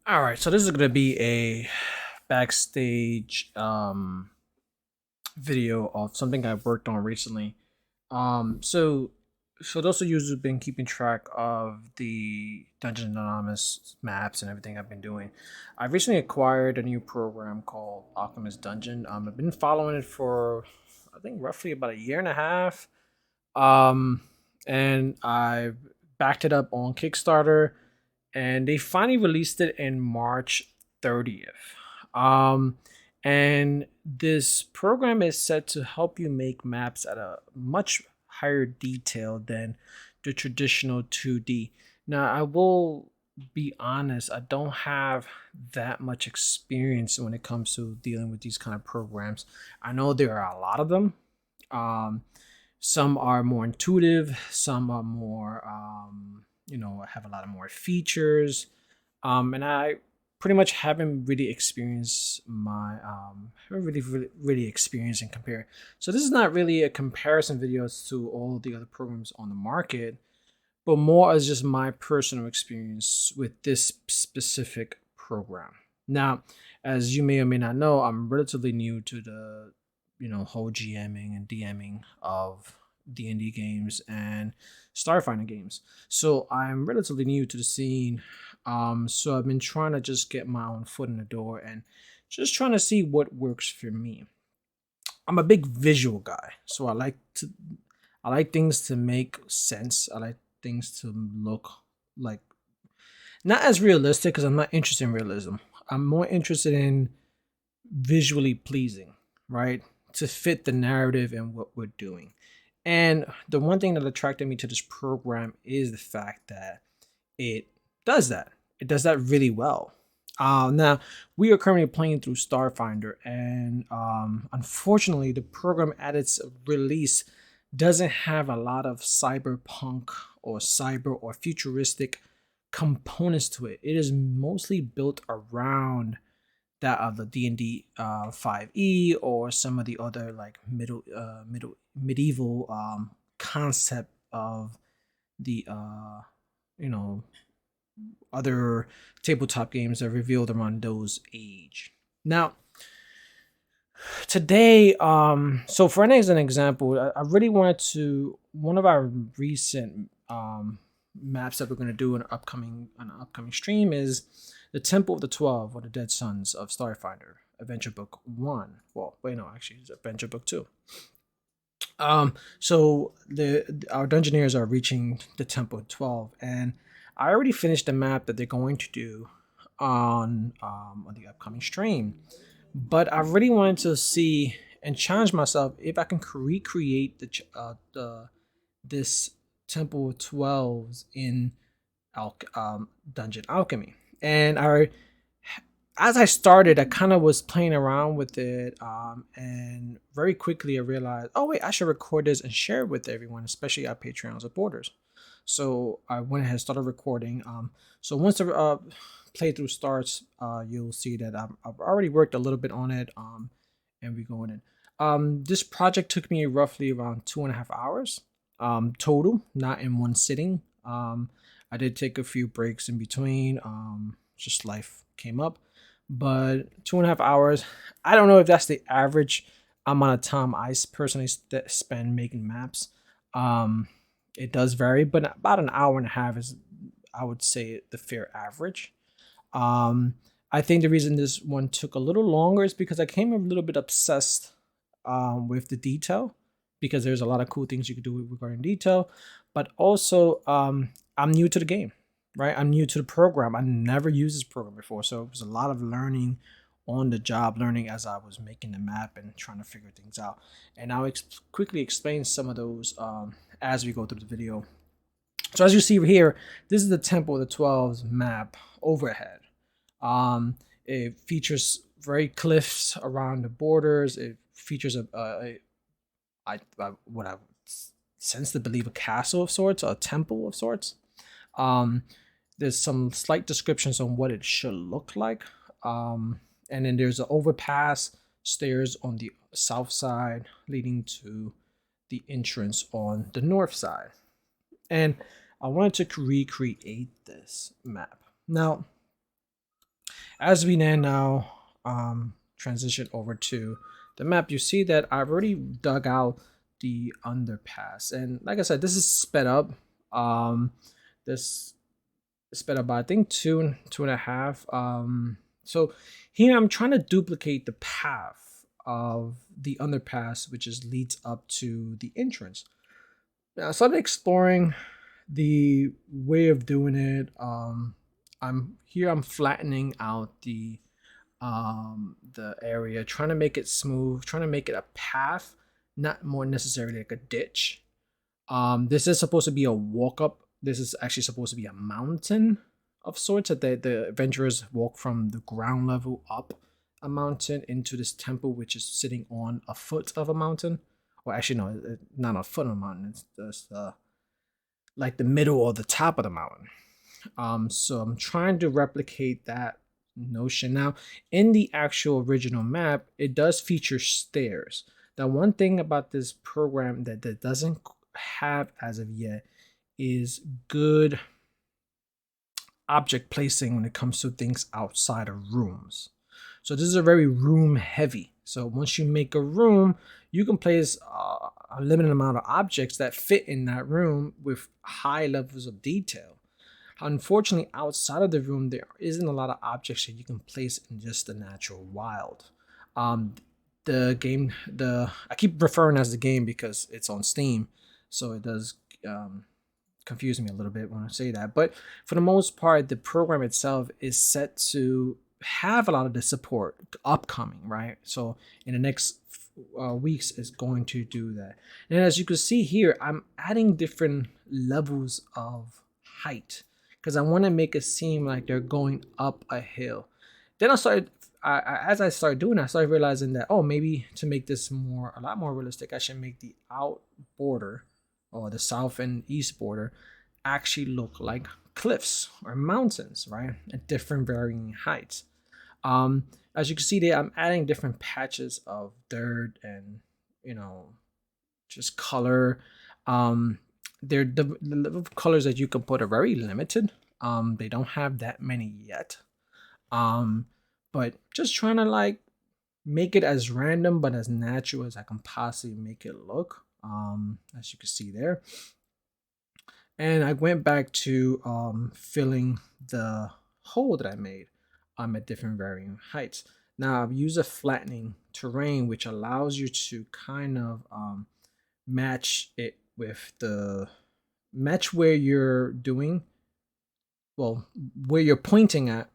All right, so this is gonna be a backstage video of something I worked on recently. So for those of you who've been keeping track of the Dungeons Anonymous maps and everything I've been doing, I recently acquired a new program called Alchemist Dungeon. I've been following it for I think roughly about a year and a half. Um, and I backed it up on Kickstarter, and they finally released it in March 30th. Um, and this program is set to help you make maps at a much higher detail than the traditional 2D. Now, I will be honest, I don't have that much experience when it comes to dealing with these kind of programs. I know there are a lot of them. Um, some are more intuitive, some are more, have a lot of more features. And I pretty much haven't really experienced haven't really experienced and compare. So this is not really a comparison video to all the other programs on the market, but more as just my personal experience with this specific program. Now, as you may or may not know, I'm relatively new to the whole GMing and DMing of D&D games and Starfinder games. So I'm relatively new to the scene. So I've been trying to just get my own foot in the door and just trying to see what works for me. I'm a big visual guy, so I like things to make sense. I like things to look like not as realistic because I'm not interested in realism. I'm more interested in visually pleasing, right? To fit the narrative and what we're doing. And the one thing that attracted me to this program is the fact that it does that. It does that really well. Now, we are currently playing through Starfinder, and unfortunately, the program at its release doesn't have a lot of cyberpunk or cyber or futuristic components to it. It is mostly built around that of the D&D 5e or some of the other like medieval concept of the you know other tabletop games that revealed around those age. Now, today, so for an example, I really wanted to one of our recent maps that we're going to do in an upcoming stream is the Temple of the 12 or the Dead Sons of Starfinder, Adventure Book 1. Well, wait, no, actually, it's Adventure Book 2. So the our Dungeoneers are reaching the Temple of 12, and I already finished the map that they're going to do on the upcoming stream. But I really wanted to see and challenge myself if I can recreate the this Temple of 12s in Dungeon Alchemy. And as I started, I kind of was playing around with it, and very quickly I realized, oh wait, I should record this and share it with everyone, especially our Patreon supporters. So I went ahead and started recording. So once the playthrough starts, you'll see that I've already worked a little bit on it, and we're going in. This project took me roughly around 2.5 hours total, not in one sitting. I did take a few breaks in between. Just life came up, but 2.5 hours. I don't know if that's the average amount of time I personally spend making maps. It does vary, but about an hour and a half is, I would say, the fair average. Um, I think the reason this one took a little longer is because I came a little bit obsessed with the detail, because there's a lot of cool things you could do regarding detail, but also I'm new to the game, right? I'm new to the program. I never used this program before, so it was a lot of learning on the job, learning as I was making the map and trying to figure things out. And I'll quickly explain some of those as we go through the video. So as you see here, this is the Temple of the 12's map overhead. It features very cliffs around the borders. It features what I sense to believe a castle of sorts, a temple of sorts. Um, there's some slight descriptions on what it should look like. And then there's an overpass stairs on the south side leading to the entrance on the north side. And I wanted to recreate this map. Now, As we now transition over to the map, you see that I've already dug out the underpass, and like I said, this is sped up. This sped up by I think two and a half. So here I'm trying to duplicate the path of the underpass, which is leads up to the entrance. Now, I started exploring the way of doing it. I'm here. I'm flattening out the area, trying to make it smooth, trying to make it a path, not more necessarily like a ditch. This is supposed to be a walk up. This is actually supposed to be a mountain of sorts that the adventurers walk from the ground level up a mountain into this temple, which is sitting on a foot of a mountain. Or actually, no, not a foot of a mountain. It's just like the middle or the top of the mountain. So I'm trying to replicate that notion. Now, in the actual original map, it does feature stairs. Now, one thing about this program that doesn't have as of yet is good object placing when it comes to things outside of rooms. So this is a very room heavy. So once you make a room, you can place a limited amount of objects that fit in that room with high levels of detail. Unfortunately, outside of the room, there isn't a lot of objects that you can place in just the natural wild. Um, the game, I keep referring as the game because it's on Steam, so it does confuse me a little bit when I say that. But for the most part, the program itself is set to have a lot of the support upcoming, right? So in the next weeks, is going to do that. And as you can see here, I'm adding different levels of height because I want to make it seem like they're going up a hill. Then as I started doing that, I started realizing that, oh, maybe to make this a lot more realistic, I should make the out border or the south and east border actually look like cliffs or mountains, right? At different varying heights. As you can see there, I'm adding different patches of dirt and, you know, just color. Um, the colors that you can put are very limited. They don't have that many yet. Um, but just trying to like make it as random but as natural as I can possibly make it look. As you can see there. And I went back to filling the hole that I made at different varying heights. Now I've used a flattening terrain, which allows you to kind of match it with the match where you're doing, well, where you're pointing at,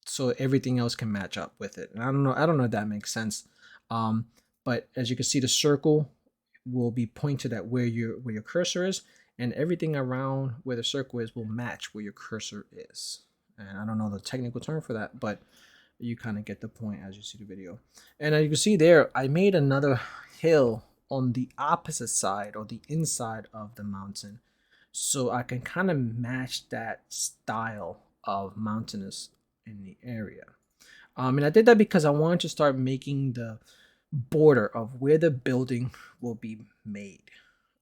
so everything else can match up with it. And I don't know if that makes sense. Um, but as you can see, the circle will be pointed at where your cursor is, and everything around where the circle is will match where your cursor is. And I don't know the technical term for that, but you kind of get the point as you see the video. And as you can see there, I made another hill on the opposite side or the inside of the mountain, so I can kind of match that style of mountainous in the area. And I did that because I wanted to start making the border of where the building will be made.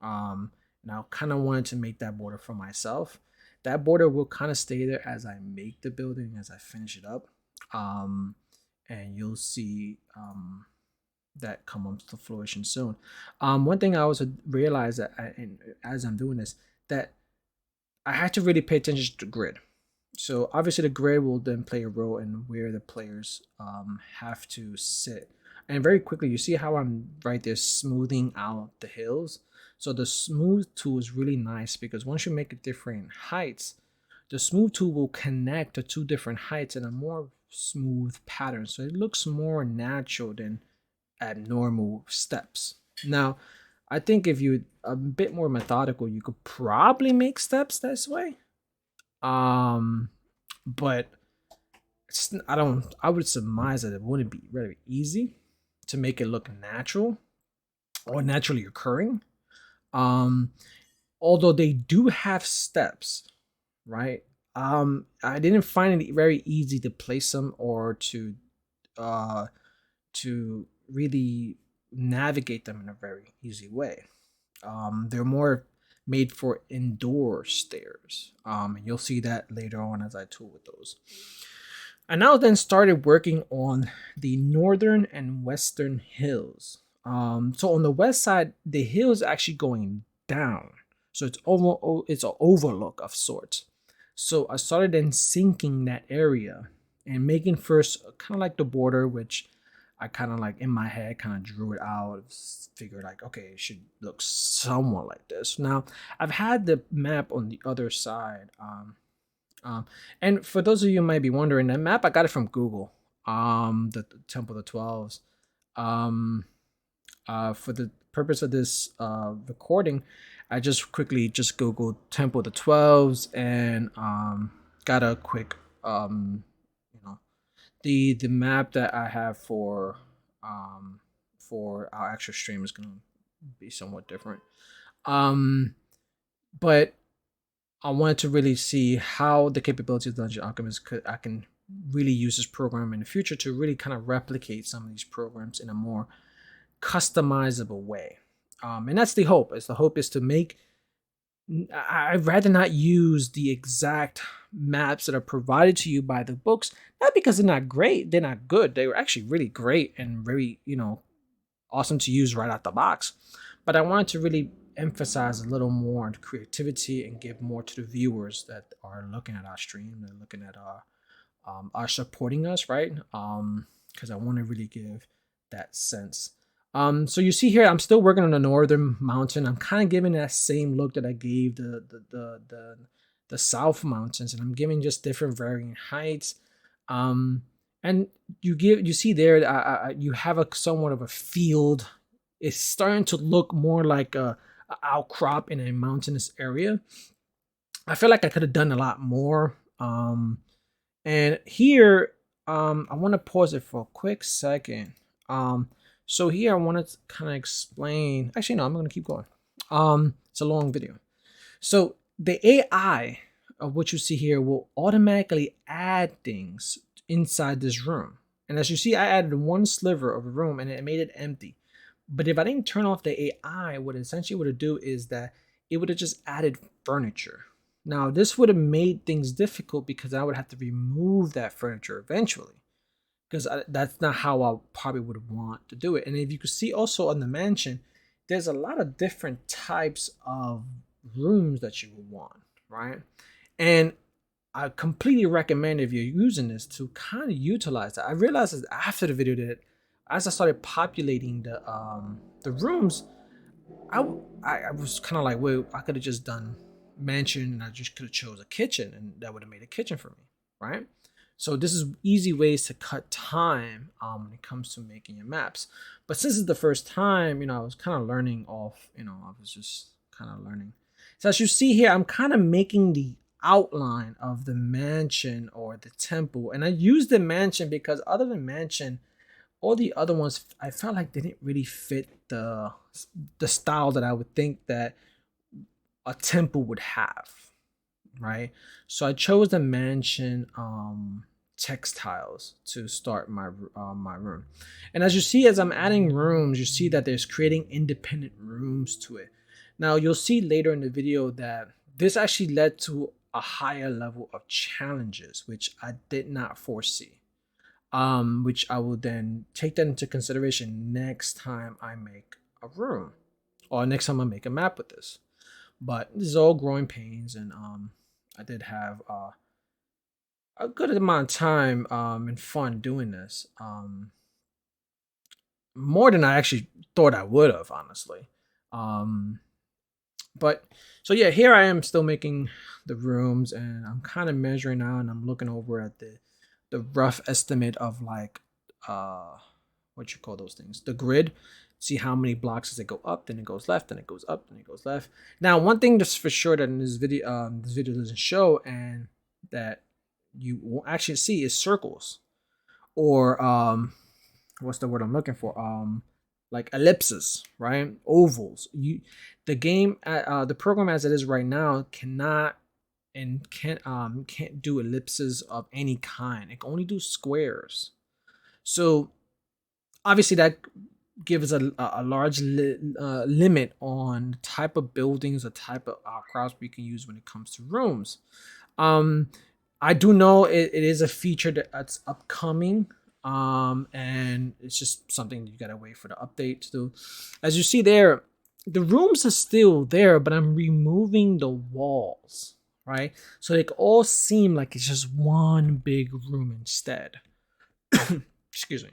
And I kind of wanted to make that border for myself. That border will kind of stay there as I make the building, as I finish it up. Um, and you'll see that come up to fruition soon. One thing I also realized as I'm doing this, that I had to really pay attention to the grid. So obviously the grid will then play a role in where the players have to sit. And very quickly, you see how I'm right there smoothing out the hills. So the smooth tool is really nice because once you make it different heights, the smooth tool will connect the two different heights in a more smooth pattern. So it looks more natural than abnormal steps. Now, I think if you're a bit more methodical, you could probably make steps this way. But I would surmise that it wouldn't be very easy to make it look natural or naturally occurring. Um, Although they do have steps, right? I didn't find it very easy to place them or uh to really navigate them in a very easy way. They're more made for indoor stairs. And you'll see that later on as I tool with those. I now then started working on the northern and western hills. So on the west side, the hill is actually going down, so it's an overlook of sorts. So I started then sinking that area and making first kind of like the border, which I kind of like in my head kind of drew it out, figured like, okay, it should look somewhat like this. Now I've had the map on the other side. Um, and for those of you who might be wondering, that map I got it from Google. The Temple of the Twelves. Um, for the purpose of this recording, I just quickly just Googled Temple of the Twelves and got a quick you know the map that I have for our actual stream is gonna be somewhat different. Um, but I wanted to really see how the capabilities of Dungeon Alchemist I can really use this program in the future to really kind of replicate some of these programs in a more customizable way. And that's the hope. Is the hope is to make. I'd rather not use the exact maps that are provided to you by the books, not because they're not great, they're not good. They were actually really great and very, awesome to use right out the box. But I wanted to really emphasize a little more on creativity and give more to the viewers that are looking at our stream and looking at our are supporting us, right? Because I want to really give that sense. So you see here, I'm still working on the northern mountain. I'm kind of giving that same look that I gave the south mountains, and I'm giving just different varying heights. And you see there, you have a somewhat of a field. It's starting to look more like a outcrop in a mountainous area. I feel like I could have done a lot more. And here, I want to pause it for a quick second. So here I want to kind of explain. Actually, no, I'm going to keep going. It's a long video. So the AI of what you see here will automatically add things inside this room. And as you see, I added one sliver of a room and it made it empty. But if I didn't turn off the AI, what it essentially would do is that it would have just added furniture. Now, this would have made things difficult because I would have to remove that furniture eventually, because that's not how I probably would want to do it. And if you could see also on the mansion, there's a lot of different types of rooms that you would want, right? And I completely recommend if you're using this to kind of utilize that. I realized after the video that as I started populating the rooms, I was kind of like, well, I could have just done mansion and I just could have chose a kitchen and that would have made a kitchen for me, right? So this is easy ways to cut time when it comes to making your maps. But since it's the first time, I was kind of learning off, I was just kind of learning. So as you see here, I'm kind of making the outline of the mansion or the temple. And I use the mansion because other than mansion, all the other ones I felt like they didn't really fit the style that I would think that a temple would have, right? So I chose the mansion textiles to start my room. And as you see, as I'm adding rooms, you see that there's creating independent rooms to it. Now you'll see later in the video that this actually led to a higher level of challenges, which I did not foresee. Which I will then take that into consideration next time I make a room or next time I make a map with this. But this is all growing pains, and I did have a good amount of time and fun doing this. More than I actually thought I would have, honestly. Um, but so yeah, here I am still making the rooms, and I'm kind of measuring out, and I'm looking over at the rough estimate of like what you call those things, the grid. See how many blocks does it go up, then it goes left, then it goes up, then it goes left. Now, one thing just for sure that in this video doesn't show, and that you won't actually see is circles, or what's the word I'm looking for? Like ellipses, right? Ovals. The program as it is right now cannot and can't do ellipses of any kind. It can only do squares. So obviously that gives a large limit on the type of buildings, the type of crops we can use when it comes to rooms. I do know it is a feature that's upcoming. And it's just something you gotta wait for the update to do. As you see there, the rooms are still there, but I'm removing the walls, right? So they all seem like it's just one big room instead. Excuse me.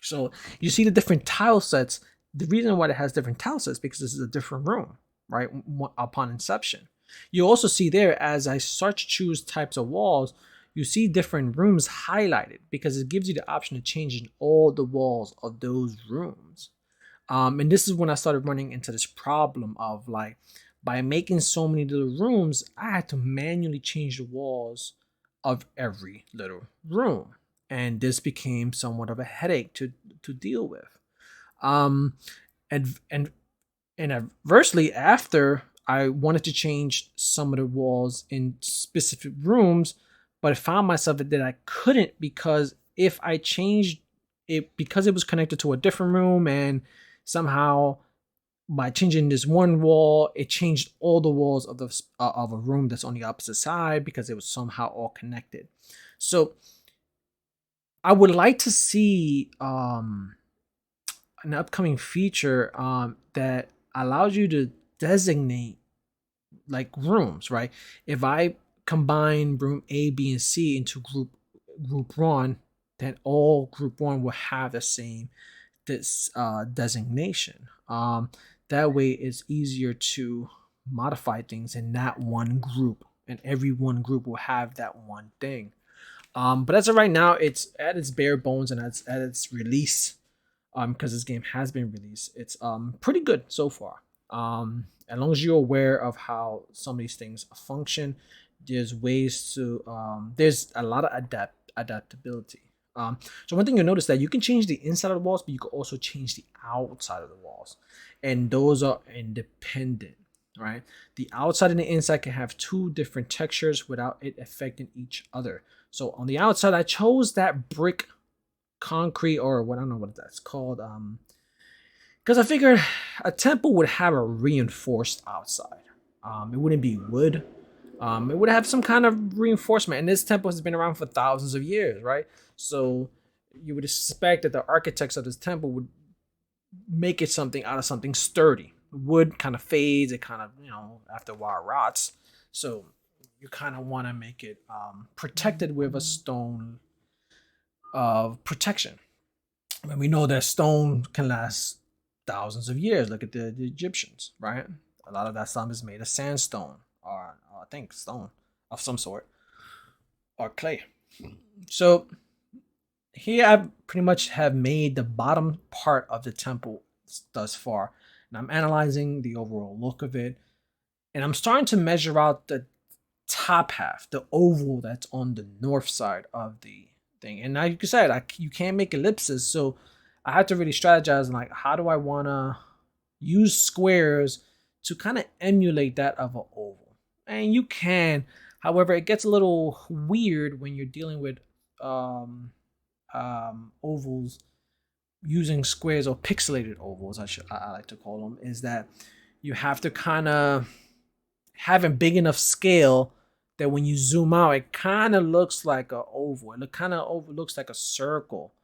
So you see the different tile sets. The reason why it has different tile sets because this is a different room, right? Upon inception, you also see there as I start to choose types of walls, you see different rooms highlighted because it gives you the option of changing all the walls of those rooms. And this is when I started running into this problem of like, by making so many little rooms, I had to manually change the walls of every little room. And this became somewhat of a headache to deal with. Um, and and and adversely, after I wanted to change some of the walls in specific rooms, but I found myself that I couldn't because if I changed it because it was connected to a different room and somehow by changing this one wall, it changed all the walls of the of a room that's on the opposite side because it was somehow all connected. So I would like to see an upcoming feature that allows you to designate like rooms, right? If I combine room A, B, and C into group one, then all group one will have the same this designation. That way, it's easier to modify things in that one group, and every one group will have that one thing. But as of right now, it's at its bare bones and at its release. Because this game has been released, it's pretty good so far. As long as you're aware of how some of these things function, there's ways to there's a lot of adaptability. So one thing you'll notice that you can change the inside of the walls, but you can also change the outside of the walls, and those are independent, right? The outside and the inside can have two different textures without it affecting each other. So on the outside, I chose that brick concrete or what I don't know what that's called. Because I figured a temple would have a reinforced outside. It wouldn't be wood. It would have some kind of reinforcement. And this temple has been around for thousands of years, right? So you would expect that the architects of this temple would make it something out of something sturdy. Wood kind of fades. It kind of, after a while rots. So you kind of want to make it protected with a stone of protection. And we know that stone can last thousands of years. Look at the Egyptians, right? A lot of that stuff is made of sandstone or I think stone of some sort or clay. So here I pretty much have made the bottom part of the temple thus far. And I'm analyzing the overall look of it. And I'm starting to measure out the top half, the oval that's on the north side of the thing. And like you said, you can't make ellipses, so I had to really strategize and like, how do I want to use squares to kind of emulate that of an oval? And you can, however, it gets a little weird when you're dealing with ovals using squares or pixelated ovals. I like to call them. Is that you have to kind of have a big enough scale that when you zoom out, it kind of looks like an oval. It kind of looks like a circle,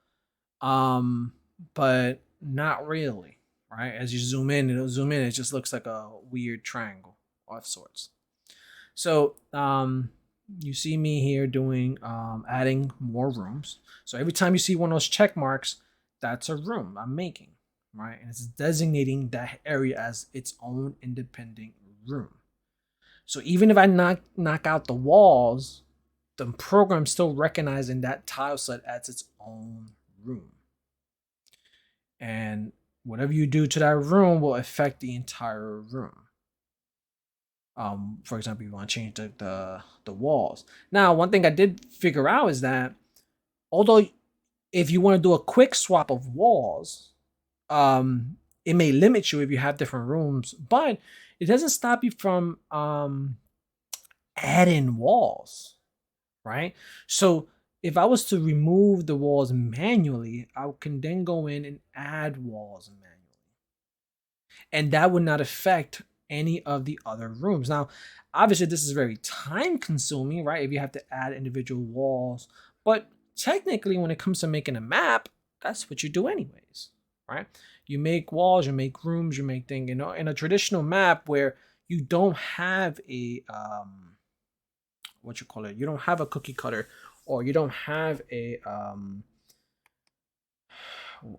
but not really, right? As you zoom in, it just looks like a weird triangle of sorts. So you see me here doing adding more rooms. So every time you see one of those check marks, that's a room I'm making, right? And it's designating that area as its own independent room. So even if I knock out the walls, the program's still recognizing that tile set as its own room. And whatever you do to that room will affect the entire room. For example, you want to change the walls. Now, one thing I did figure out is that although if you want to do a quick swap of walls, it may limit you if you have different rooms, but it doesn't stop you from adding walls, right? So if I was to remove the walls manually, I can then go in and add walls manually. And that would not affect any of the other rooms. Now, obviously, this is very time consuming, right? If you have to add individual walls, but technically, when it comes to making a map, that's what you do anyways, right? You make walls, you make rooms, you make things. In a traditional map where you don't have a what you call it, you don't have a cookie cutter, or you don't have a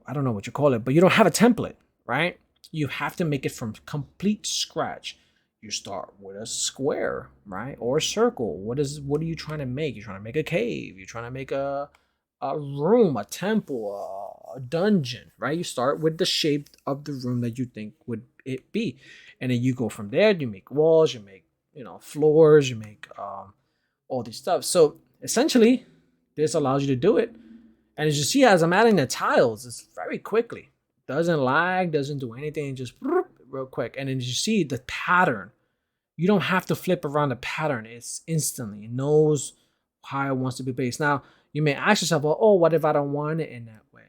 I don't know what you call it, but you don't have a template, right? You have to make it from complete scratch. You start with a square, right, or a circle. What are you trying to make? You're trying to make a cave. You're trying to make a room, a temple, a dungeon, right? You start with the shape of the room that you think would it be, and then you go from there. You make walls, you make floors, you make all these stuff. So essentially, this allows you to do it. And as you see, as I'm adding the tiles, it's very quickly. Doesn't lag, doesn't do anything, just real quick. And then you see the pattern. You don't have to flip around the pattern. It's instantly. It knows how it wants to be based. Now, you may ask yourself, well, oh, what if I don't want it in that way?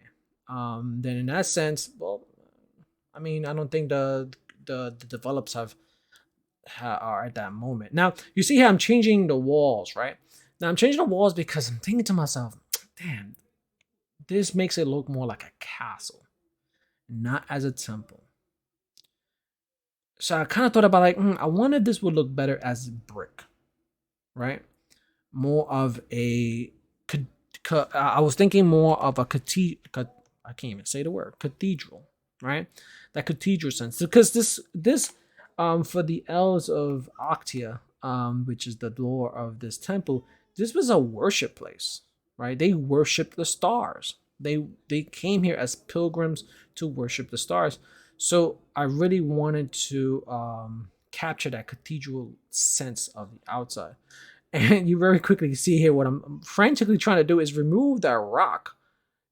Then in that sense, well, I mean, I don't think the developers are at that moment. Now, you see how I'm changing the walls, right? Now, I'm changing the walls because I'm thinking to myself, damn, this makes it look more like a castle, not as a temple. So I kind of thought about like, I wonder if this would look better as brick, right? More of a, I was thinking more of a cathedral. I can't even say the word cathedral, right? That cathedral sense, because this for the elves of Octia, which is the lore of this temple, this was a worship place, right? They worshipped the stars. They came here as pilgrims to worship the stars. So I really wanted to capture that cathedral sense of the outside. And you very quickly see here what I'm frantically trying to do is remove that rock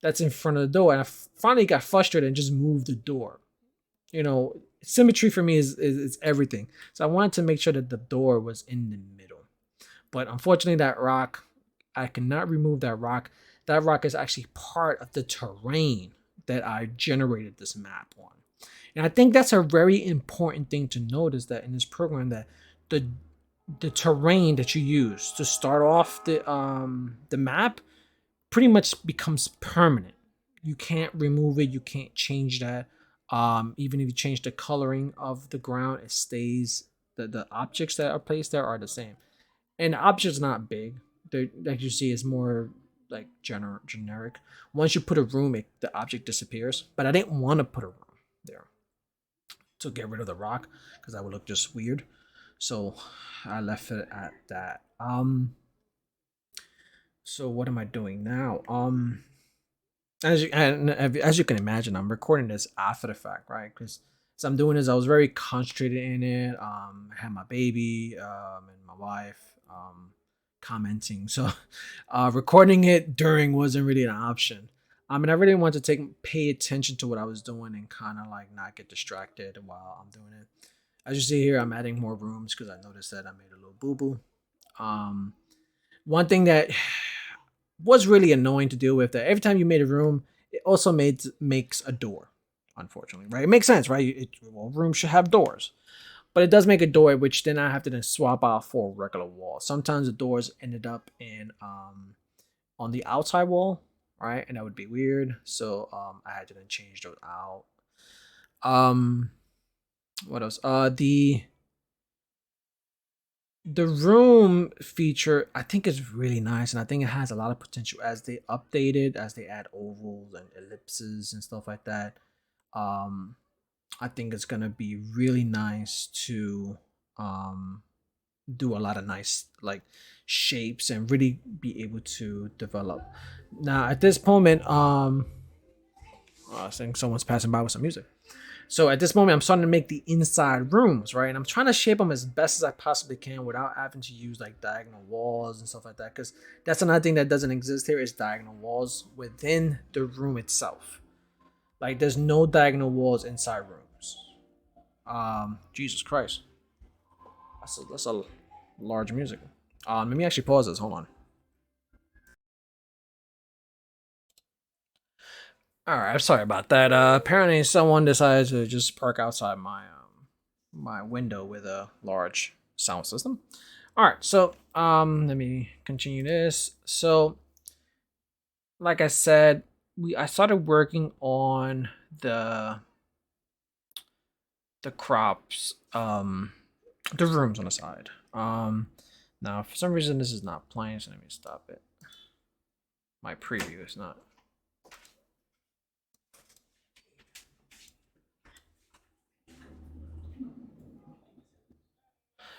that's in front of the door. And I finally got frustrated and just moved the door. Symmetry for me is everything. So I wanted to make sure that the door was in the middle. But unfortunately, that rock, I cannot remove that rock. That rock is actually part of the terrain that I generated this map on. And I think that's a very important thing to notice, that in this program, that the the terrain that you use to start off the map pretty much becomes permanent. You can't remove it. You can't change that. Even if you change the coloring of the ground, it stays. The objects that are placed there are the same. And the object's not big. Like you see, is more like generic. Once you put a room, the object disappears. But I didn't want to put a room there to get rid of the rock because that would look just weird. So I left it at that. So what am I doing now? As you can imagine, I'm recording this after the fact, right? Because as I'm doing this, I was very concentrated in it. I had my baby and my wife commenting, so recording it during wasn't really an option. And I really wanted to pay attention to what I was doing and kind of like not get distracted while I'm doing it. As you see here, I'm adding more rooms because I noticed that I made a little boo boo. Um, One thing that was really annoying to deal with, that every time you made a room, it also makes a door. Unfortunately, right? It makes sense, right? Rooms should have doors, but it does make a door, which then I have to then swap out for a regular wall. Sometimes the doors ended up in on the outside wall, right? And that would be weird. So I had to then change those out. Um, what else? The room feature I think is really nice, and I think it has a lot of potential as they update it, as they add ovals and ellipses and stuff like that. Um, I think it's gonna be really nice to um, do a lot of nice like shapes and really be able to develop. Now at this moment, I think someone's passing by with some music. So at this moment, I'm starting to make the inside rooms, right? And I'm trying to shape them as best as I possibly can without having to use like diagonal walls and stuff like that. Because that's another thing that doesn't exist here is diagonal walls within the room itself. Like there's no diagonal walls inside rooms. Jesus Christ, that's a large music. Let me actually pause this. Hold on. All right, I'm sorry about that. Apparently, someone decided to just park outside my window with a large sound system. All right, so let me continue this. So, like I said, I started working on the crops, the rooms on the side. Now for some reason this is not playing, so let me stop it. My preview is not.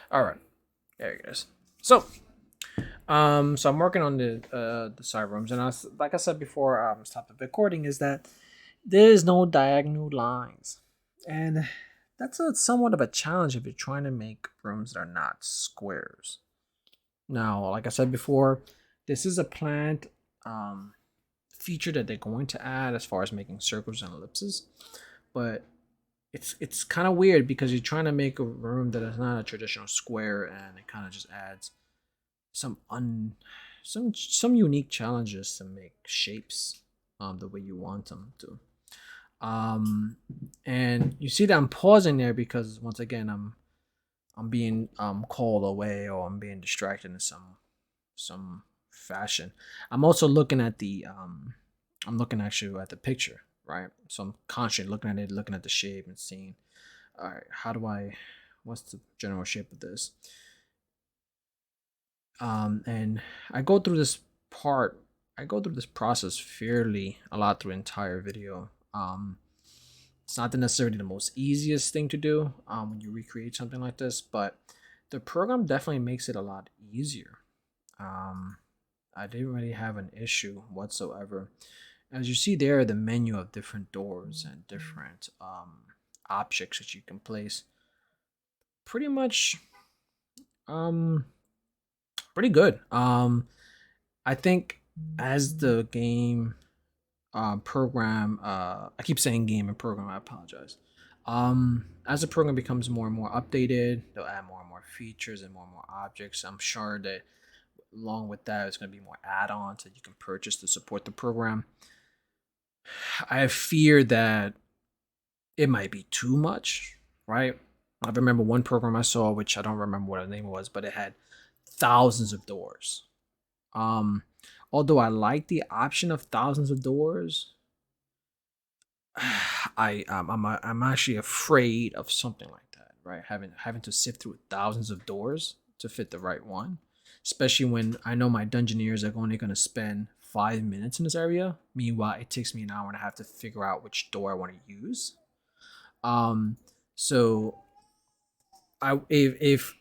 All right, there it goes. So, so I'm working on the side rooms, and like I said before, stop the recording, is that there is no diagonal lines, and that's a somewhat of a challenge if you're trying to make rooms that are not squares. Now, like I said before, this is a planned feature that they're going to add as far as making circles and ellipses, but it's kind of weird because you're trying to make a room that is not a traditional square, and it kind of just adds some some unique challenges to make shapes the way you want them to. And you see that I'm pausing there because once again I'm being called away, or I'm being distracted in some fashion. I'm also looking at the I'm looking actually at the picture, right? So I'm constantly looking at it, looking at the shape and seeing, all right, what's the general shape of this? And I go through this part, I go through this process fairly a lot through the entire video. It's not necessarily the most easiest thing to do when you recreate something like this, but the program definitely makes it a lot easier. I didn't really have an issue whatsoever. As you see there, the menu of different doors and different objects that you can place, pretty much um pretty good. I think as the game program, I keep saying game and program, I apologize. As the program becomes more and more updated, they'll add more and more features and more objects. I'm sure that along with that, it's going to be more add-ons that you can purchase to support the program. I fear that it might be too much, right? I remember one program I saw, which I don't remember what the name was, but it had thousands of doors. Um, Although I like the option of thousands of doors, I'm actually afraid of something like that, right? Having to sift through thousands of doors to fit the right one, especially when I know my dungeoneers are only going to spend 5 minutes in this area. Meanwhile, it takes me an hour and a half to figure out which door I want to use. Um, so if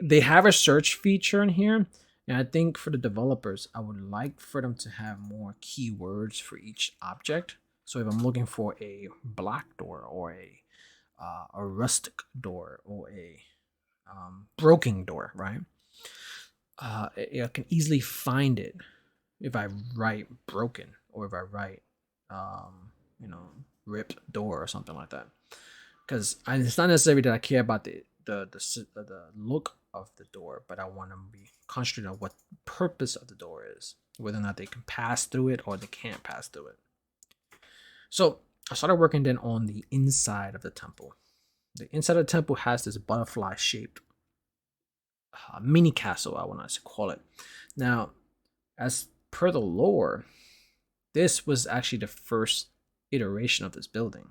they have a search feature in here, and I think for the developers, I would like for them to have more keywords for each object. So if I'm looking for a black door, or a rustic door, or a broken door, right? I can easily find it if I write broken, or if I write, you know, ripped door or something like that. Because it's not necessarily that I care about the look of the door, but I want to be concentrated on what purpose of the door is, whether or not they can pass through it or they can't pass through it. So I started working then on the inside of the temple. The inside of the temple has this butterfly shaped mini castle, I want to call it. Now, as per the lore, this was actually the first iteration of this building.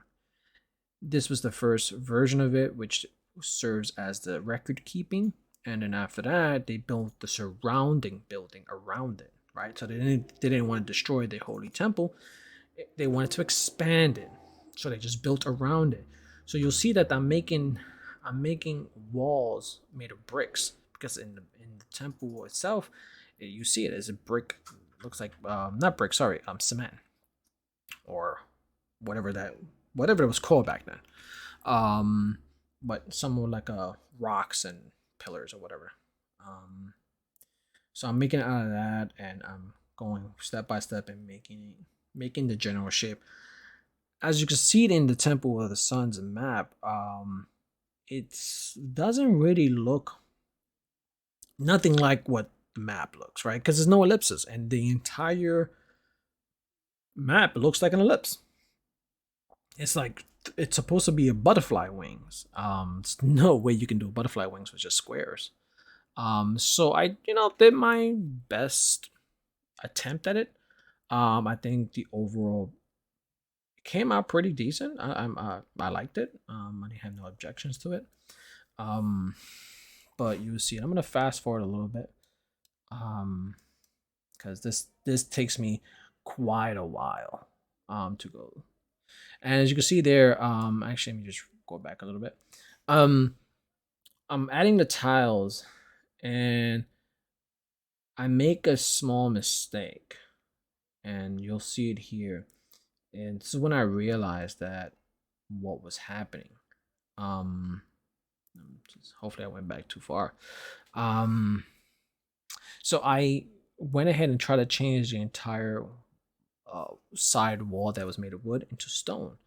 This was the first version of it, which serves as the record keeping. And then after that, they built the surrounding building around it, right? So they didn't want to destroy the holy temple. They wanted to expand it. So they just built around it. So you'll see that I'm making walls made of bricks, because in the temple itself, you see it as a brick. Looks like not brick, sorry, cement, or whatever it was called back then. But some were like rocks and pillars or whatever. So I'm making it out of that, and I'm going step by step and making the general shape. As you can see it in the Temple of the Suns map, it doesn't really look nothing like what the map looks, right? Because there's no ellipses, and the entire map looks like an ellipse. It's like it's supposed to be a butterfly wings. There's no way you can do butterfly wings with just squares. So I, did my best attempt at it. I think the overall came out pretty decent. I liked it. I didn't have no objections to it. Um, but you see, I'm gonna fast forward a little bit. Um, because this takes me quite a while to go. And as you can see there, actually let me just go back a little bit. Um, I'm adding the tiles, and I make a small mistake, and you'll see it here. And this is when I realized that what was happening. Um, hopefully I went back too far. Um, so I went ahead and tried to change the entire side wall that was made of wood into stone.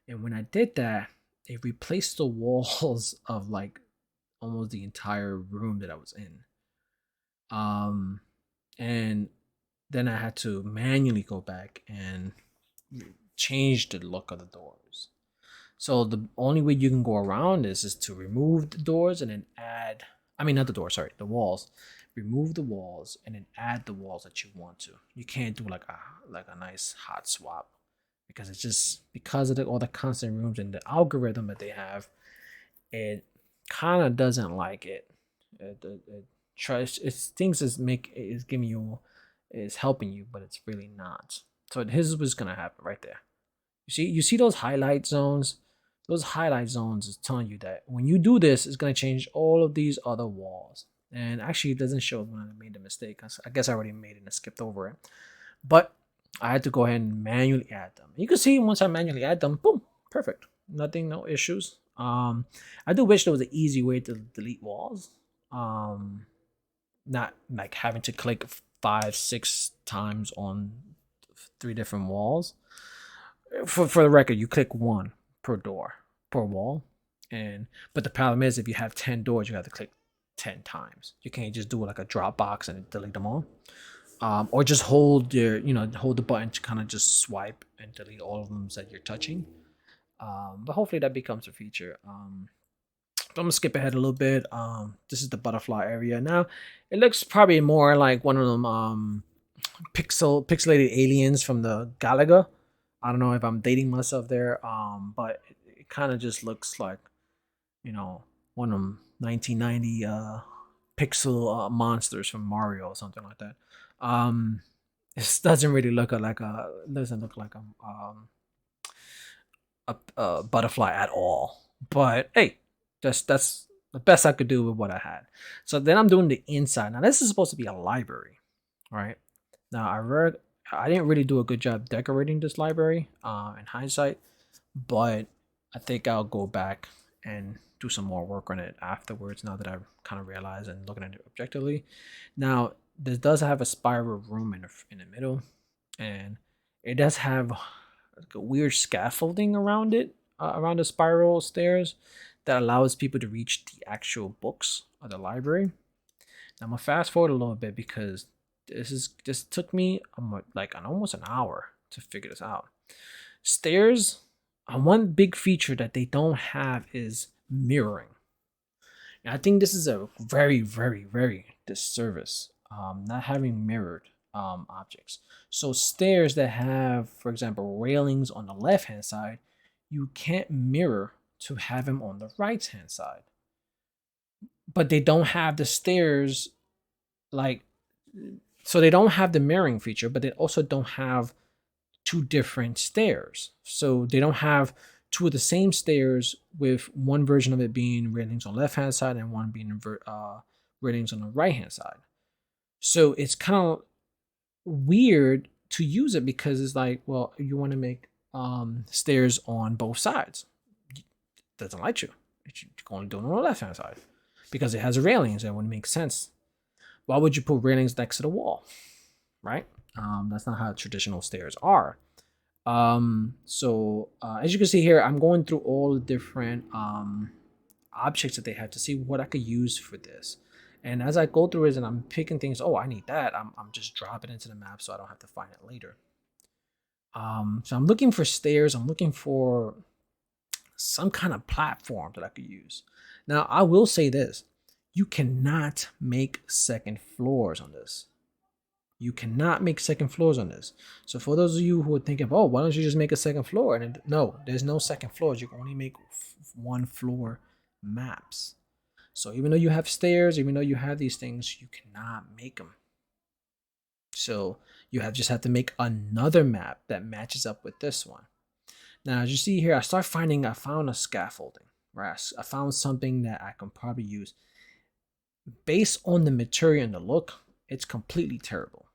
And when I did that, it replaced the walls of like almost the entire room that I was in. Um, and then I had to manually go back and change the look of the doors. So the only way you can go around this is to remove the doors and then add. I mean, not the doors. Sorry, the walls. Remove the walls and then add the walls that you want to. You can't do like a nice hot swap because it's just because of all the constant rooms and the algorithm that they have. It kind of doesn't like it. It tries. It thinks is giving you is helping you, but it's really not. So his was gonna happen right there. You see those highlight zones? Those highlight zones is telling you that when you do this, it's gonna change all of these other walls. And actually, it doesn't show when I made the mistake. I guess I already made it and skipped over it. But I had to go ahead and manually add them. You can see once I manually add them, boom, perfect. Nothing, no issues. I do wish there was an easy way to delete walls. Um, Not like having to click 5, 6 times on 3 different walls. For the record, you click one per door per wall, and but the problem is if you have 10 doors, you have to click 10 times. You can't just do it like a Dropbox and delete them all, or just hold the button to kind of just swipe and delete all of them that you're touching. But hopefully that becomes a feature. I'm gonna skip ahead a little bit. This is the butterfly area. Now, it looks probably more like one of them pixelated aliens from the Galaga. I don't know if I'm dating myself there. But it kind of just looks like one of them 1990 pixel monsters from Mario or something like that. This doesn't really look like a butterfly at all. But hey, that's the best I could do with what I had. So then I'm doing the inside. Now this is supposed to be a library, right? Now I didn't really do a good job decorating this library in hindsight, but I think I'll go back and do some more work on it afterwards. Now that I've kind of realized and looking at it objectively. Now this does have a spiral room in the middle, and it does have like a weird scaffolding around it, around the spiral stairs that allows people to reach the actual books of the library. Now I'm gonna fast forward a little bit because this took me like almost an hour to figure this out. Stairs, one big feature that they don't have is mirroring. And I think this is a very, very, very disservice. Not having mirrored objects. So stairs that have, for example, railings on the left hand side, you can't mirror to have them on the right hand side. But they don't have the stairs like so they don't have the mirroring feature, but they also don't have two different stairs. So they don't have two of the same stairs with one version of it being railings on the left hand side and one being railings on the right hand side. So it's kind of weird to use it because it's like, well, you want to make stairs on both sides. It doesn't like you. You can only do it on the left hand side because it has railings. That wouldn't make sense. Why would you put railings next to the wall? Right? That's not how traditional stairs are. So as you can see here, I'm going through all the different objects that they have to see what I could use for this. And as I go through it and I'm picking things, oh, I need that. I'm just dropping it into the map so I don't have to find it later. So I'm looking for stairs. I'm looking for some kind of platform that I could use. Now, I will say this: you cannot make second floors on this. You cannot make second floors on this. So for those of you who are thinking, oh, why don't you just make a second floor? And no, there's no second floors. You can only make one floor maps. So even though you have stairs, even though you have these things, you cannot make them. So you just have to make another map that matches up with this one. Now, as you see here, I found a scaffolding, right? I found something that I can probably use. Based on the material and the look, it's completely terrible,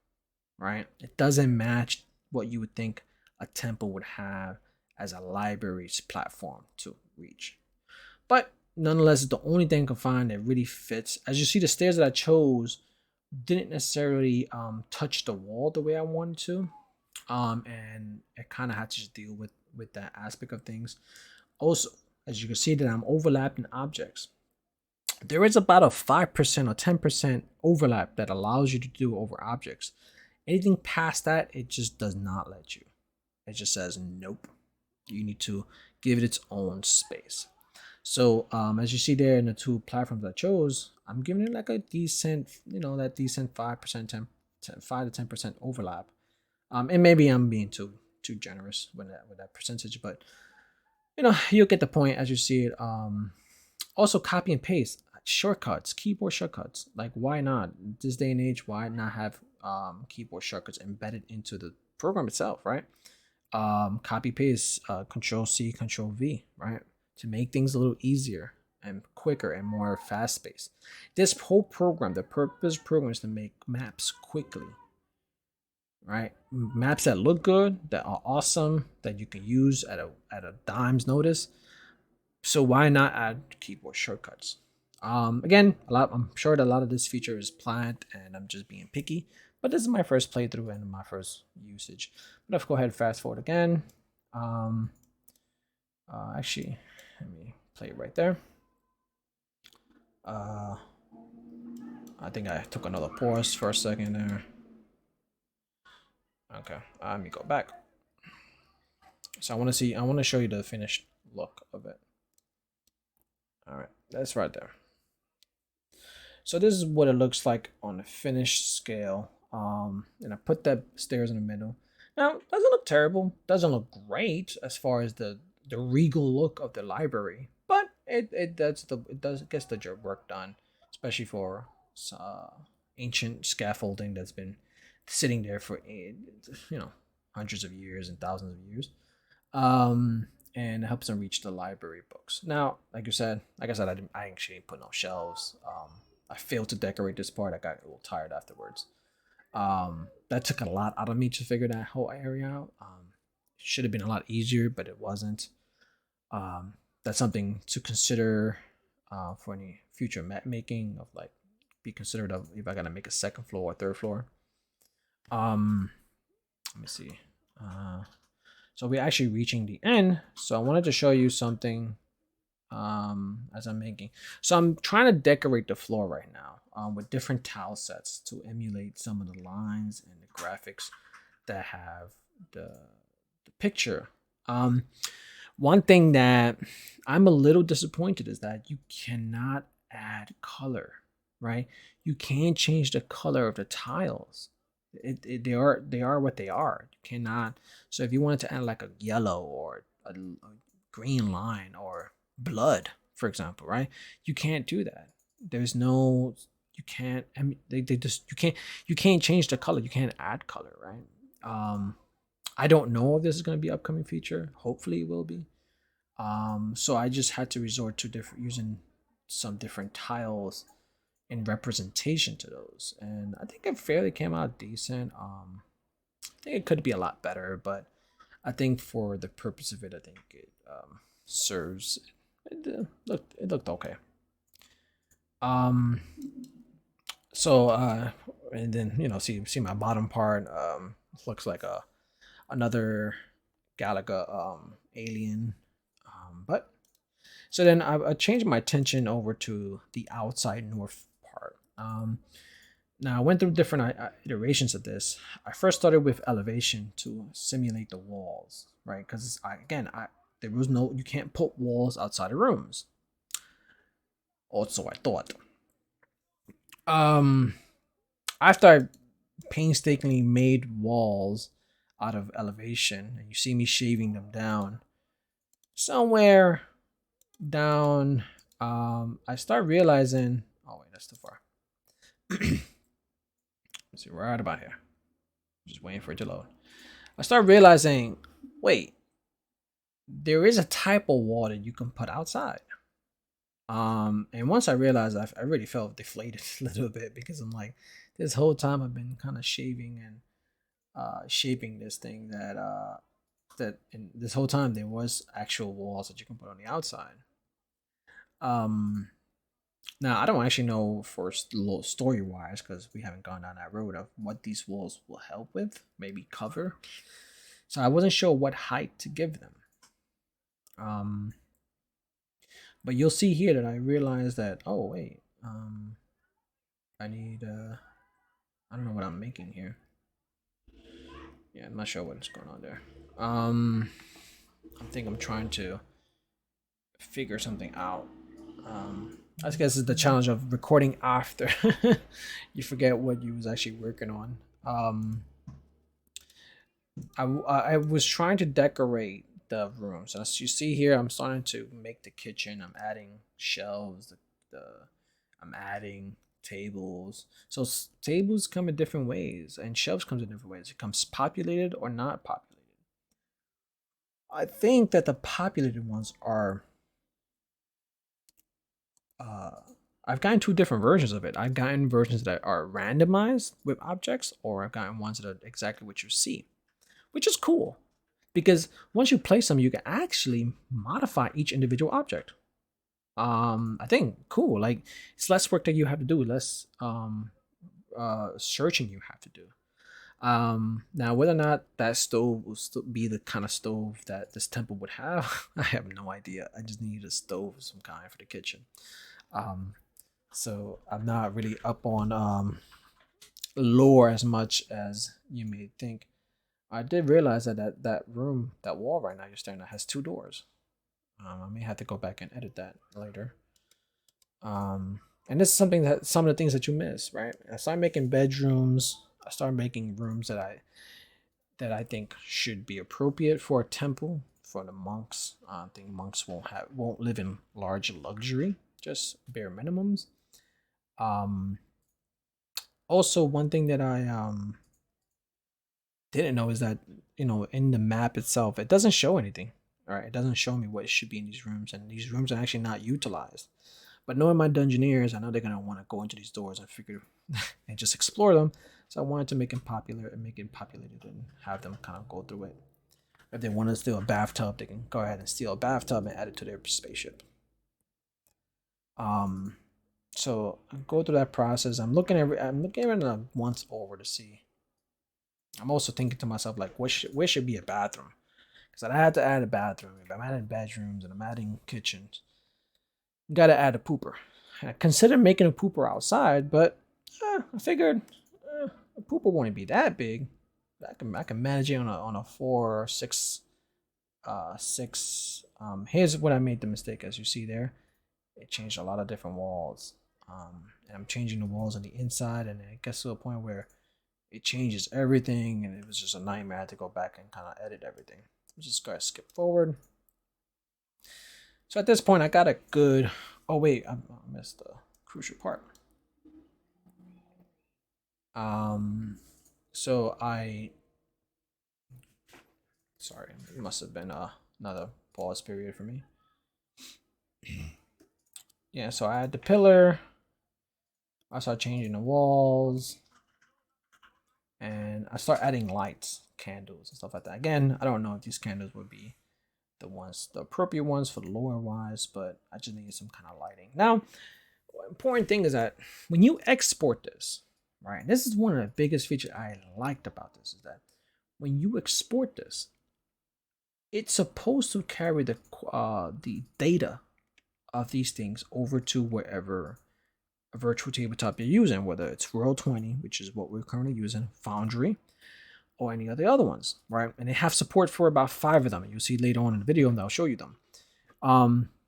right? It doesn't match what you would think a temple would have as a library's platform to reach. But nonetheless, it's the only thing I can find that really fits. As you see, the stairs that I chose didn't necessarily touch the wall the way I wanted to. And I kind of had to just deal with that aspect of things. Also, as you can see that I'm overlapping objects. There is about a 5% or 10% overlap that allows you to do over objects. Anything past that, it just does not let you. It just says nope. You need to give it its own space. So as you see there in the two platforms I chose, I'm giving it like a decent, that decent 5%, 5 to 10% overlap. And maybe I'm being too generous with that percentage, but you'll get the point as you see it. Also, copy and paste shortcuts, keyboard shortcuts. Like, why not? This day and age, why not have keyboard shortcuts embedded into the program itself, right? Copy paste, Control C, Control V, right? To make things a little easier and quicker and more fast paced. This whole program, the purpose program is to make maps quickly, right? Maps that look good, that are awesome, that you can use at a dime's notice. So why not add keyboard shortcuts? Again, I'm sure that a lot of this feature is planned, and I'm just being picky. But this is my first playthrough and my first usage. But let's go ahead and fast forward again. Actually, let me play it right there. I think I took another pause for a second there. Okay, let me go back. So I want to show you the finished look of it. All right, that's right there. So this is what it looks like on a finished scale. And I put that stairs in the middle. Now, it doesn't look terrible. Doesn't look great as far as the regal look of the library, but it does gets the work done, especially for ancient scaffolding that's been sitting there for hundreds of years and thousands of years. And it helps them reach the library books. Now, like I said, I actually didn't put no shelves. I failed to decorate this part. I got a little tired afterwards. That took a lot out of me to figure that whole area out. It should have been a lot easier, but it wasn't. That's something to consider for any future map making, of like be considered of if I gotta make a second floor or third floor. Let me see. So we're actually reaching the end. So I wanted to show you something as I'm making. So I'm trying to decorate the floor right now with different tile sets to emulate some of the lines and the graphics that have the picture. One thing that I'm a little disappointed is that you cannot add color, right? You can't change the color of the tiles. They are what they are. You cannot. So if you wanted to add like a yellow or a green line or blood, for example, right? You can't do that. There's no. You can't. I mean, they just you can't change the color. You can't add color, right? I don't know if this is going to be an upcoming feature. Hopefully, it will be. So I just had to resort to using some different tiles in representation to those, and I think it fairly came out decent. I think it could be a lot better, but I think for the purpose of it, I think it serves. It looked okay. So and then see my bottom part looks like another Galaga alien, but so then I changed my attention over to the outside north part. Now I went through different iterations of this. I first started with elevation to simulate the walls, right? Because There was no, you can't put walls outside of rooms. Also, I thought. Um, After I painstakingly made walls out of elevation, and you see me shaving them down, somewhere down, I start realizing. Oh wait, that's too far. Let's see, we're right about here. Just waiting for it to load. I start realizing, wait, there is a type of wall that you can put outside. And once I realized, I really felt deflated a little bit because I'm like, this whole time I've been kind of shaving and shaping this thing that in this whole time there was actual walls that you can put on the outside. Um, Now I don't actually know for story wise because we haven't gone down that road of what these walls will help with, maybe cover. So I wasn't sure what height to give them. Um, but you'll see here that I realized that, oh wait, I need I don't know what I'm making here. Yeah, I'm not sure what's going on there. I think I'm trying to figure something out. I guess it's the challenge of recording after you forget what you was actually working on. I was trying to decorate the rooms. As you see here, I'm starting to make the kitchen. I'm adding shelves. The I'm adding tables. So tables come in different ways, and shelves comes in different ways. It comes populated or not populated. I think that the populated ones are. Uh, I've gotten two different versions of it. I've gotten versions that are randomized with objects, or I've gotten ones that are exactly what you see, which is cool because once you place them, you can actually modify each individual object. I think cool. Like it's less work that you have to do, less searching you have to do. Now whether or not that stove will still be the kind of stove that this temple would have, I have no idea. I just need a stove of some kind for the kitchen. Um, so I'm not really up on lore as much as you may think. I did realize that room, that wall right now you're staring at has two doors. I may have to go back and edit that later. And this is something that some of the things that you miss, right? I started making bedrooms. I started making rooms that I think should be appropriate for a temple for the monks. I think monks won't live in large luxury, just bare minimums. Um, Also, one thing that I didn't know is that in the map itself, it doesn't show anything. All right, it doesn't show me what should be in these rooms, and these rooms are actually not utilized. But knowing my dungeoneers, I know they're gonna want to go into these doors and figure and just explore them. So I wanted to make them popular and make it populated and have them kind of go through it. If they want to steal a bathtub, they can go ahead and steal a bathtub and add it to their spaceship. Um, so I go through that process. I'm looking at it once over to see. I'm also thinking to myself like, where should be a bathroom? Because I had to add a bathroom. If I'm adding bedrooms and I'm adding kitchens, gotta add a pooper. I considered making a pooper outside, but I figured a pooper won't be that big. I can manage it on a 4 or 6 6. Here's what I made the mistake, as you see there. It changed a lot of different walls. And I'm changing the walls on the inside, and it gets to a point where it changes everything, and it was just a nightmare. I had to go back and kind of edit everything. I'm just gonna skip forward. So at this point, I got a good. Oh wait, I missed the crucial part. So I. Sorry, it must have been another pause period for me. Yeah, so I had the pillar. I started changing the walls, and I start adding lights, candles, and stuff like that. Again, I don't know if these candles would be the appropriate ones for the lore wise, but I just needed some kind of lighting. Now, the important thing is that when you export this, right, and this is one of the biggest features I liked about this, is that when you export this, it's supposed to carry the data of these things over to wherever virtual tabletop you're using, whether it's Roll20, which is what we're currently using, Foundry, or any of the other ones, right? And they have support for about 5 of them. You'll see later on in the video, and I'll show you them.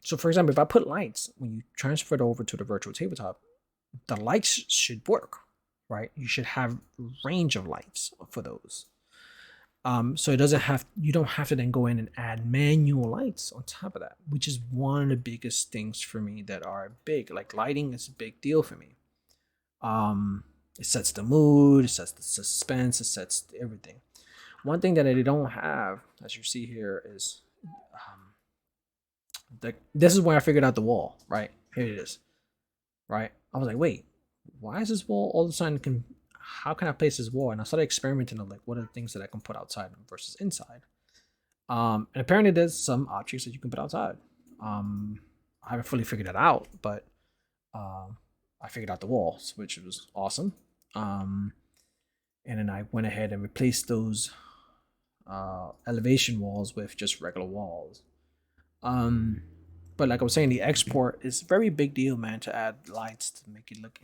So for example, if I put lights, when you transfer it over to the virtual tabletop, the lights should work, right? You should have range of lights for those. So you don't have to then go in and add manual lights on top of that, which is one of the biggest things for me that are big. Like lighting is a big deal for me. It sets the mood, it sets the suspense, it sets everything. One thing that I don't have, as you see here, is this is where I figured out the wall, right? Here it is, right? I was like, wait, why is this wall all of a sudden how can I place this wall? And I started experimenting on like what are the things that I can put outside versus inside. And apparently there's some objects that you can put outside. I haven't fully figured it out, but I figured out the walls, which was awesome. And then I went ahead and replaced those elevation walls with just regular walls. But like I was saying, the export is a very big deal, man, to add lights to make it look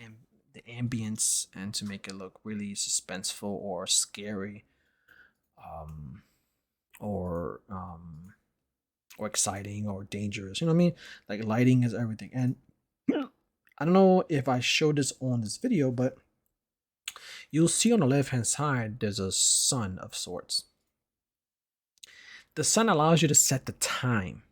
the ambience and to make it look really suspenseful or scary, or exciting or dangerous. You know what I mean? Like lighting is everything. And I don't know if I showed this on this video, but you'll see on the left hand side there's a sun of sorts. The sun allows you to set the time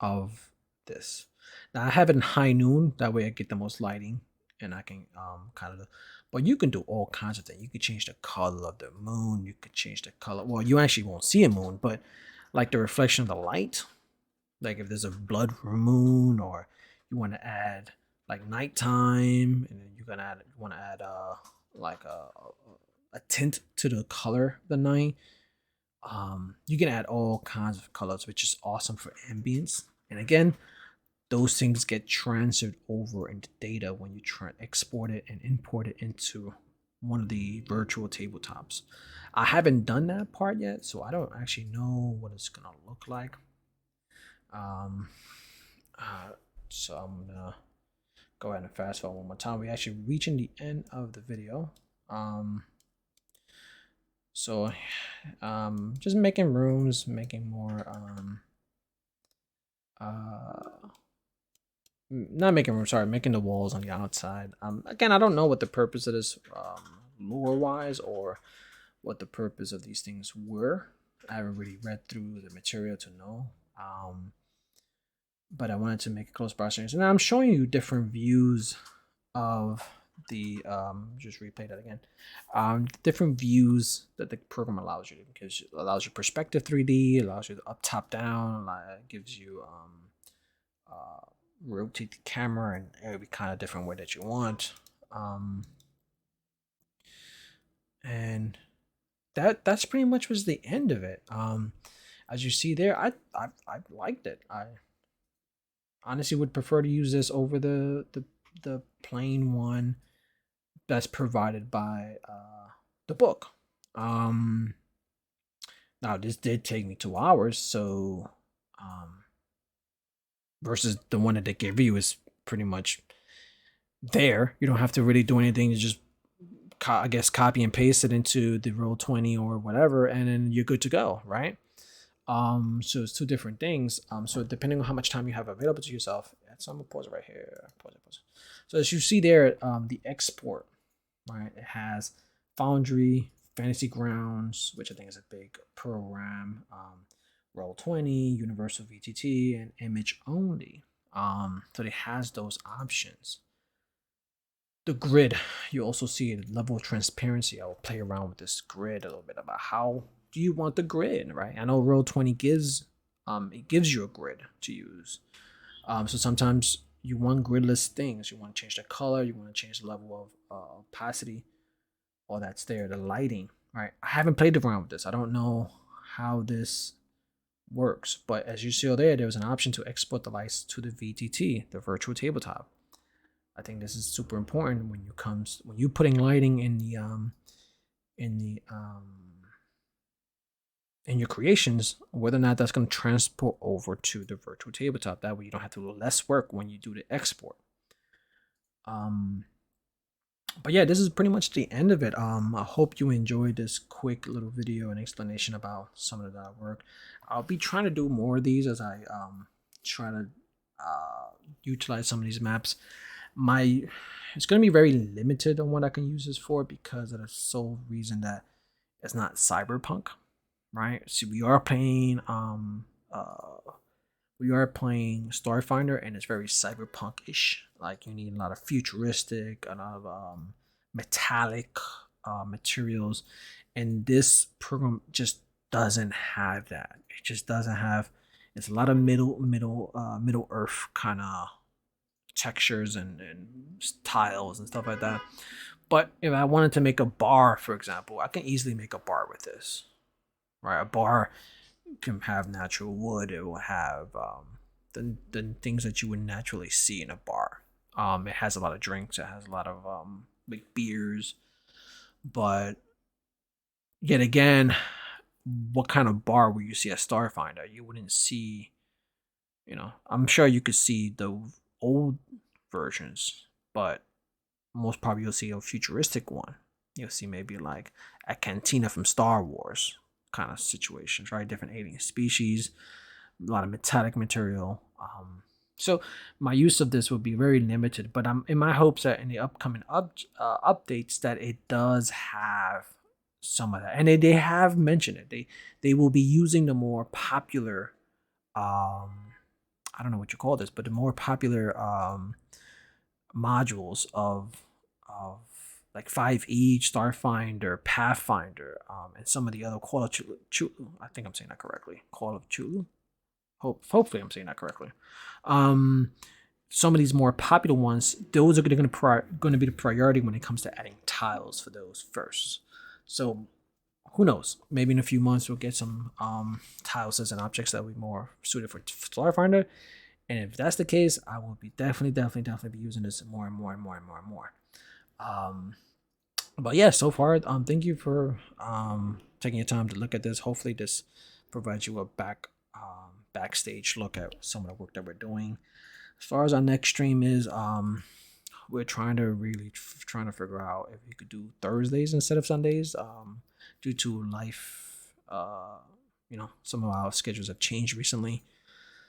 of this. Now I have it in high noon, that way I get the most lighting and I can kind of, but you can do all kinds of things. You can change the color of the moon, you could change the color, well, you actually won't see a moon, but like the reflection of the light, like if there's a blood moon, or you want to add like nighttime, and then you want to add like a tint to the color of the night. You can add all kinds of colors, which is awesome for ambience. And again, those things get transferred over into data when you try to export it and import it into one of the virtual tabletops. I haven't done that part yet, so I don't actually know what it's gonna look like. So I'm gonna go ahead and fast forward one more time. We're actually reaching the end of the video. So just making rooms, making more not making rooms, sorry, making the walls on the outside. Again, I don't know what the purpose of this lore wise, or what the purpose of these things were. I haven't really read through the material to know. But I wanted to make a close browser. So now I'm showing you different views of the just replay that again. Different views that the program allows you, because it allows you perspective 3D, allows you up, top, down, gives you rotate the camera in every kind of different way that you want. And that's pretty much was the end of it. As you see there, I liked it. I honestly would prefer to use this over the plain one that's provided by the book. Now this did take me 2 hours, so versus the one that they gave you is pretty much there. You don't have to really do anything. You just I guess copy and paste it into the Roll20 or whatever, and then you're good to go, right? So it's two different things. So depending on how much time you have available to yourself, so I'm gonna pause it right here. Pause it. So as you see there, the export, right? It has Foundry, Fantasy Grounds, which I think is a big program, Roll20, Universal VTT, and Image Only. So it has those options. The grid, you also see a level of transparency. I will play around with this grid a little bit about how do you want the grid, right? I know Roll20 gives it gives you a grid to use. So sometimes you want gridless things. You want to change the color, you want to change the level of opacity, all that's there. The lighting, right? I haven't played around with this. I don't know how this works, but as you see there was an option to export the lights to the VTT, the virtual tabletop. I think this is super important when you're putting lighting in your creations, whether or not that's going to transport over to the virtual tabletop. That way you don't have to do less work when you do the export. But yeah, this is pretty much the end of it. I hope you enjoyed this quick little video and explanation about some of that work. I'll be trying to do more of these as I try to utilize some of these maps. My It's going to be very limited on what I can use this for because of the sole reason that it's not cyberpunk, right? So we are playing Starfinder, and it's very cyberpunk-ish. Like you need a lot of futuristic, a lot of metallic materials, and this program just doesn't have that. It just doesn't have. It's a lot of Middle Earth kind of textures and tiles and stuff like that. But if I wanted to make a bar, for example, I can easily make a bar with this. Right, a bar can have natural wood. It will have the things that you would naturally see in a bar. It has a lot of drinks. It has a lot of like beers. But yet again, what kind of bar will you see at Starfinder? You wouldn't see. I'm sure you could see the old versions, but most probably you'll see a futuristic one. You'll see maybe like a cantina from Star Wars kind of situations, right? Different alien species, a lot of metallic material. So my use of this would be very limited, but I'm in my hopes that in the upcoming updates that it does have some of that, and they have mentioned it. They will be using the more popular, I don't know what you call this, but the more popular modules of like 5E, Starfinder, Pathfinder, and some of the other Call of Chulu. I think I'm saying that correctly. Call of Chulu. Hopefully, I'm saying that correctly. Um, some of these more popular ones, those are going to be the priority when it comes to adding tiles for those first. So who knows? Maybe in a few months we'll get some tiles as an objects that will be more suited for Starfinder. And if that's the case, I will be definitely be using this more and more and more and more and more. Um, but yeah, so far, thank you for taking your time to look at this. Hopefully, this provides you a backstage look at some of the work that we're doing. As far as our next stream is, we're trying to figure out if we could do Thursdays instead of Sundays. Due to life, some of our schedules have changed recently.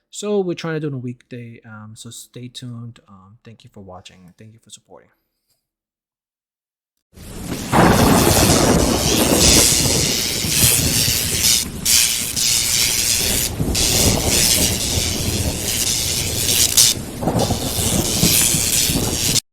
So we're trying to do it on a weekday. So stay tuned. Thank you for watching. Thank you for supporting.